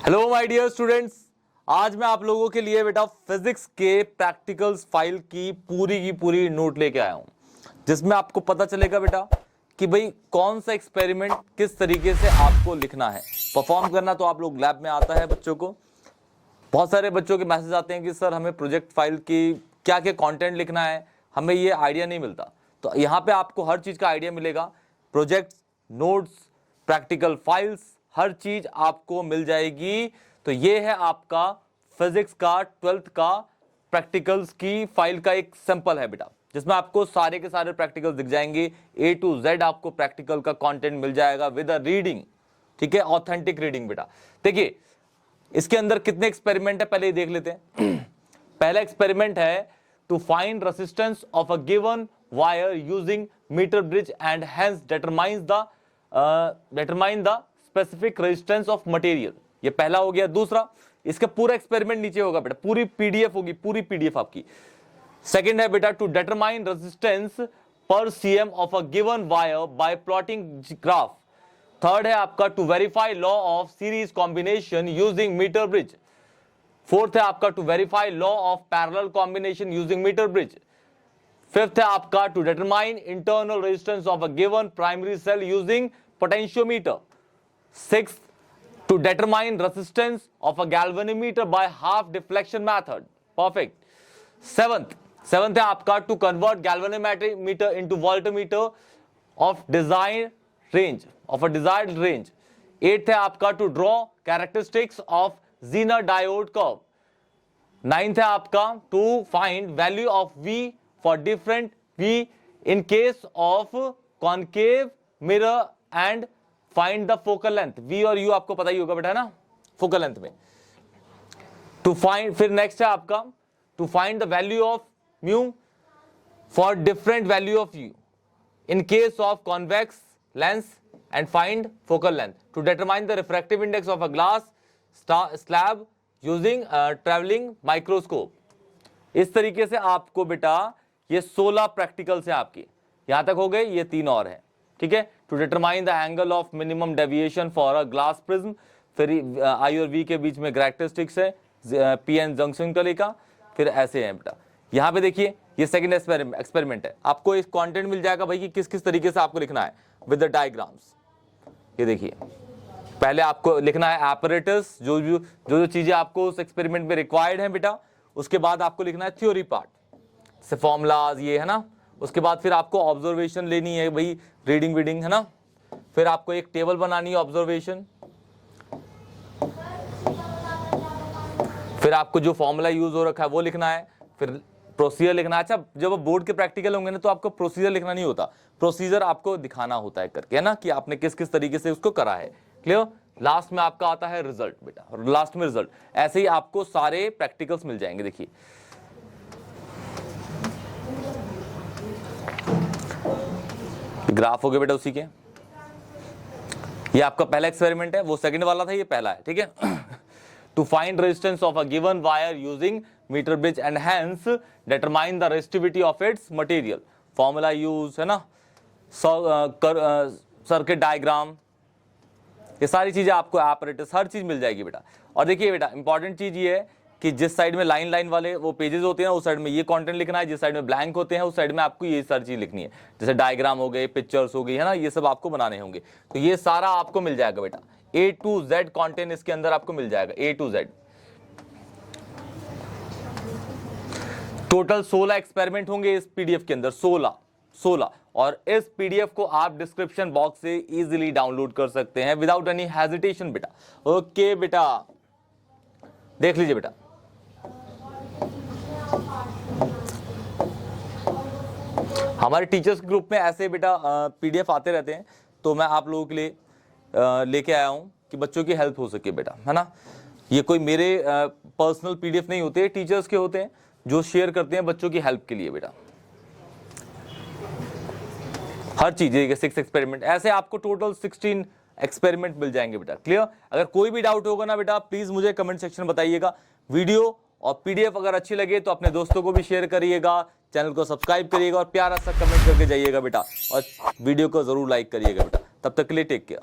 Hello my dear students, आज मैं आप लोगों के लिए बेटा फिजिक्स के प्रैक्टिकल्स फाइल की पूरी नोट लेके आया हूं, जिसमें आपको पता चलेगा बेटा कि भाई कौन सा एक्सपेरिमेंट किस तरीके से आपको लिखना है, परफॉर्म करना। तो आप लोग लैब में आता है बच्चों को, बहुत सारे बच्चों के मैसेज आते हैं कि सर हमें प्रोजेक्ट फाइल की क्या क्या कंटेंट लिखना है, हमें ये आइडिया नहीं मिलता। तो यहाँ पे आपको हर चीज का आइडिया मिलेगा, प्रोजेक्ट, नोट्स, प्रैक्टिकल फाइल्स, हर चीज आपको मिल जाएगी। तो ये है आपका फिजिक्स का 12th का प्रैक्टिकल्स की फाइल का एक सैंपल है बेटा, जिसमें आपको सारे के सारे प्रैक्टिकल्स दिख जाएंगे, A to Z आपको प्रैक्टिकल का कंटेंट मिल जाएगा विद अ रीडिंग, ठीक है, ऑथेंटिक रीडिंग बेटा। देखिए इसके अंदर कितने एक्सपेरिमेंट है पहले ही देख लेते हैं। पहला एक्सपेरिमेंट है to find resistance of a given wire using metre bridge and hence determine the specific resistance of material. ये पहला हो गया। दूसरा, इसका पूरा एक्सपेरिमेंट नीचे होगा बेटा, पूरी पीडीएफ होगी, पूरी पीडीएफ आपकी। सेकंड है बेटा to determine resistance per cm of a given wire by plotting graph. Third है आपका to verify law of series combination using metre bridge. Fourth है आपका to verify law of parallel combination using metre bridge. Fifth है आपका to determine internal resistance of a given primary cell using potentiometer. Sixth, to determine resistance of a galvanometer by half deflection method. Perfect. Seventh है आपका to convert galvanometer into voltmeter of desired range, of a desired range. Eighth है आपका to draw characteristics of Zener diode curve. Ninth है आपका to find value of V for different V in case of concave mirror and find the focal length. V और U आपको पता ही होगा बेटा ना, फोकल लेंथ में। टू फाइंड, फिर नेक्स्ट है आपका to find the value of mu for different value of U in case of convex lens and find focal length. To determine the refractive index of a glass slab using travelling microscope. इस तरीके से आपको बेटा ये 16 practicals हैं आपकी, यहां तक हो गए, ये 3 और हैं, ठीक है। To determine the angle of minimum deviation for a glass prism, फिर I और V के बीच में कैरेक्टरिस्टिक्स है, PN जंक्शन का लेका, फिर ऐसे हैं बेटा। यहाँ पे देखिए ये सेकंड एक्सपेरिमेंट है, आपको इस कंटेंट मिल जाएगा भाई कि किस किस तरीके से आपको लिखना है विद द डायग्राम्स। ये देखिए पहले आपको लिखना है एपरेटस, जो चीजें आपको उस एक्सपेरिमेंट में रिक्वायर्ड है बेटा। उसके बाद आपको लिखना है थ्योरी पार्ट से फॉर्मूलाज, ये है ना। उसके बाद फिर आपको ऑब्जर्वेशन लेनी है भाई, रीडिंग वीडिंग है ना। फिर आपको एक टेबल बनानी है ऑब्जर्वेशन, फिर आपको जो फॉर्मूला यूज हो रखा है वो लिखना है, फिर प्रोसीजर लिखना है। अच्छा, जब बोर्ड के प्रैक्टिकल होंगे ना तो आपको प्रोसीजर लिखना नहीं होता, प्रोसीजर आपको दिखाना होता है करके, है ना, कि आपने किस किस तरीके से उसको करा है। क्लियर? लास्ट में आपका आता है रिजल्ट बेटा, लास्ट में रिजल्ट। ऐसे ही आपको सारे प्रैक्टिकल्स मिल जाएंगे। देखिए ग्राफ हो गए बेटा उसी के। ये आपका पहला एक्सपेरिमेंट है, वो सेकंड वाला था, ये पहला है, ठीक है। To find resistance of a given wire using metre bridge and hence determine the resistivity of its material. Formula use है ना, सर्किट डायग्राम, ये सारी चीजें आपको एपरेटस, हर चीज मिल जाएगी बेटा। और देखिए बेटा इंपॉर्टेंट चीज ये है कि जिस साइड में लाइन वाले वो पेजेस होते हैं उस साइड में ये कंटेंट लिखना है, जिस साइड में ब्लैंक होते हैं उस साइड में आपको ये सारी चीज लिखनी है, जैसे डायग्राम हो गए, पिक्चर्स हो गई, है ना, ये सब आपको बनाने होंगे। तो ये सारा आपको मिल जाएगा बेटा, A to Z कंटेंट इसके अंदर आपको मिल जाएगा, A to Z। Total 16 experiment होंगे इस पीडीएफ के अंदर, 16। और इस पीडीएफ को आप डिस्क्रिप्शन बॉक्स से इजीली डाउनलोड कर सकते हैं विदाउट एनी हेजिटेशन बेटा। ओके बेटा, देख लीजिए बेटा। हमारे टीचर्स ग्रुप में ऐसे बेटा पीडीएफ आते रहते हैं, तो मैं आप लोगों के लिए लेके आया हूं कि बच्चों की हेल्प हो सके बेटा, है ना। ये कोई मेरे पर्सनल पीडीएफ नहीं होते, टीचर्स के होते हैं जो शेयर करते हैं बच्चों की हेल्प के लिए बेटा। हर चीज 6 एक्सपेरिमेंट, ऐसे आपको टोटल 16 एक्सपेरिमेंट मिल जाएंगे बेटा। क्लियर? अगर कोई भी डाउट होगा ना बेटा, प्लीज मुझे कमेंट सेक्शन में बताइएगा। वीडियो और पीडीएफ अगर अच्छी लगे तो अपने दोस्तों को भी शेयर करिएगा, चैनल को सब्सक्राइब करिएगा और प्यारा सा कमेंट करके जाइएगा बेटा, और वीडियो को जरूर लाइक करिएगा बेटा। तब तक के लिए टेक केयर।